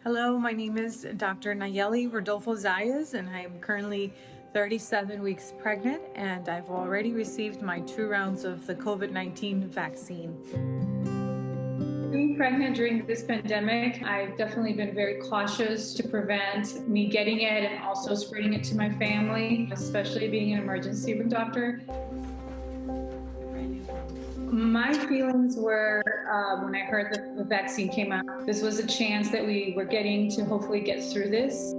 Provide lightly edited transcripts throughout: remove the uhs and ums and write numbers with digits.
Hello, my name is Dr. Nayeli Rodulfo-Zayas, and I am currently 37 weeks pregnant, and I've already received my 2 rounds of the COVID-19 vaccine. Being pregnant during this pandemic, I've definitely been very cautious to prevent me getting it and also spreading it to my family, especially being an emergency room doctor. My feelings were when I heard that the vaccine came out, this was a chance that we were getting to hopefully get through this.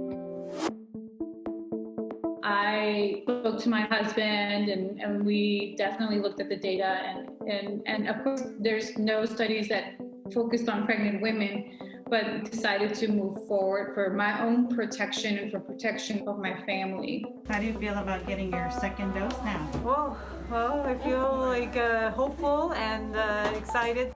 I spoke to my husband and we definitely looked at the data and of course there's no studies that focused on pregnant women, but decided to move forward for my own protection and for protection of my family. How do you feel about getting your second dose now? Well, I feel like hopeful and excited.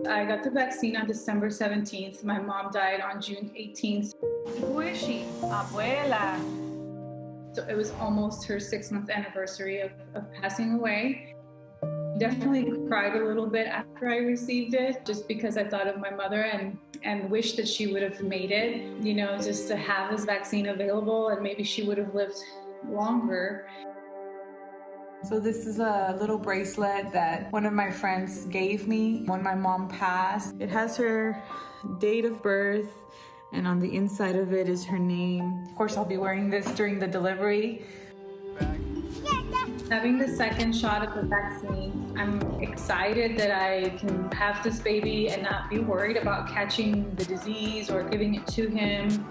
I got the vaccine on December 17th. My mom died on June 18th. Who is she? Abuela. So it was almost her 6-month anniversary of passing away. Definitely cried a little bit after I received it, just because I thought of my mother and wished that she would have made it, just to have this vaccine available, and maybe she would have lived longer. So this is a little bracelet that one of my friends gave me when my mom passed. It has her date of birth, and on the inside of it is her name. Of course, I'll be wearing this during the delivery. Having the second shot of the vaccine, I'm excited that I can have this baby and not be worried about catching the disease or giving it to him.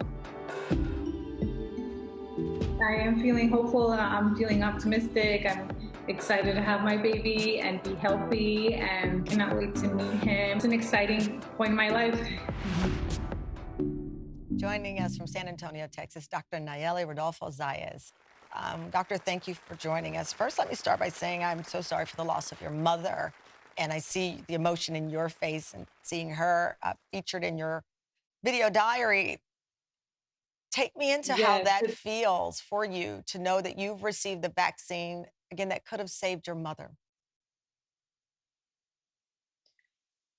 I am feeling hopeful, I'm feeling optimistic, I'm excited to have my baby and be healthy and cannot wait to meet him. It's an exciting point in my life. Joining us from San Antonio, Texas, Dr. Nayeli Rodulfo-Zayas. Doctor, thank you for joining us. First, let me start by saying I'm so sorry for the loss of your mother. And I see the emotion in your face and seeing her featured in your video diary. Take me into how that feels for you to know that you've received the vaccine, again, that could have saved your mother.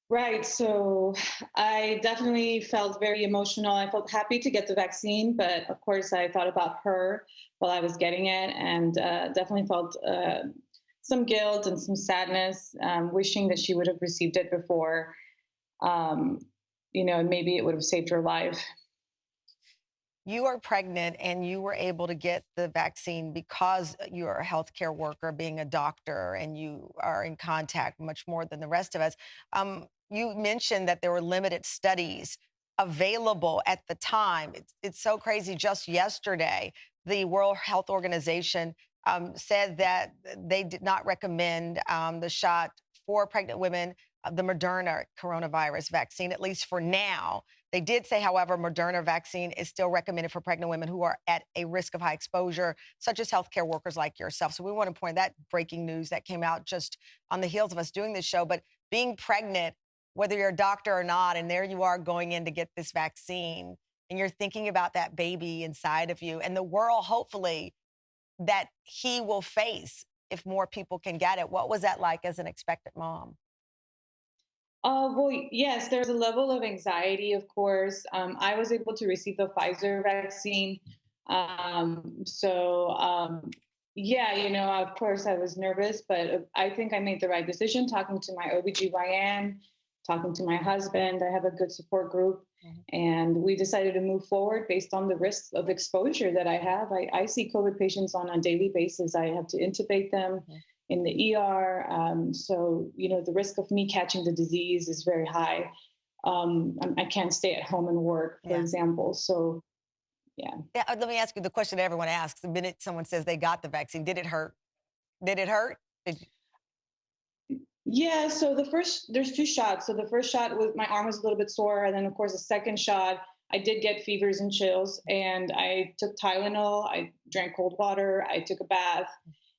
Right. So I definitely felt very emotional. I felt happy to get the vaccine, but of course I thought about her while I was getting it, and definitely felt some guilt and some sadness, wishing that she would have received it before, maybe it would have saved her life. You are pregnant and you were able to get the vaccine because you are a healthcare worker, being a doctor, and you are in contact much more than the rest of us. You mentioned that there were limited studies available at the time. It's so crazy. Just yesterday, the World Health Organization said that they did not recommend the shot for pregnant women, the Moderna coronavirus vaccine, at least for now. They did say, however, Moderna vaccine is still recommended for pregnant women who are at a risk of high exposure, such as healthcare workers like yourself. So we want to point that breaking news that came out just on the heels of us doing this show. But being pregnant, whether you're a doctor or not, and there you are going in to get this vaccine, and you're thinking about that baby inside of you and the world, hopefully, that he will face if more people can get it. What was that like as an expectant mom? Well, yes, there's a level of anxiety, of course. I was able to receive the Pfizer vaccine. Yeah, of course I was nervous, but I think I made the right decision talking to my OBGYN, talking to my husband. I have a good support group. And we decided to move forward based on the risks of exposure that I have. I see COVID patients on a daily basis. I have to intubate them in the ER. The risk of me catching the disease is very high. I can't stay at home and work, for example. So, yeah. Let me ask you the question that everyone asks. The minute someone says they got the vaccine, did it hurt? Did it hurt? Yeah, so there's 2 shots. So the first shot was, my arm was a little bit sore. And then of course the second shot, I did get fevers and chills, and I took Tylenol, I drank cold water, I took a bath,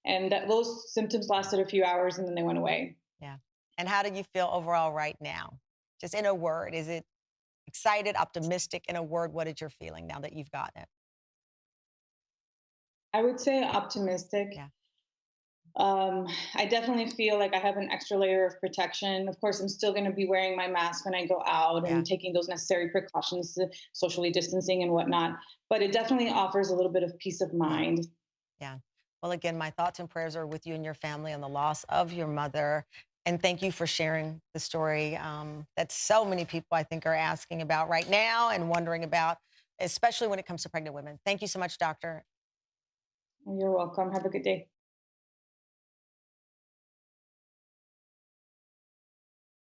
and those symptoms lasted a few hours and then they went away. Yeah. And how do you feel overall right now? Just in a word, is it excited, optimistic? In a word, what is your feeling now that you've gotten it? I would say optimistic. Yeah. I definitely feel like I have an extra layer of protection. Of course, I'm still going to be wearing my mask when I go out Yeah. and taking those necessary precautions, socially distancing and whatnot. But it definitely offers a little bit of peace of Yeah. mind. Yeah. Well, again, my thoughts and prayers are with you and your family on the loss of your mother. And thank you for sharing the story that so many people, I think, are asking about right now and wondering about, especially when it comes to pregnant women. Thank you so much, doctor. You're welcome. Have a good day.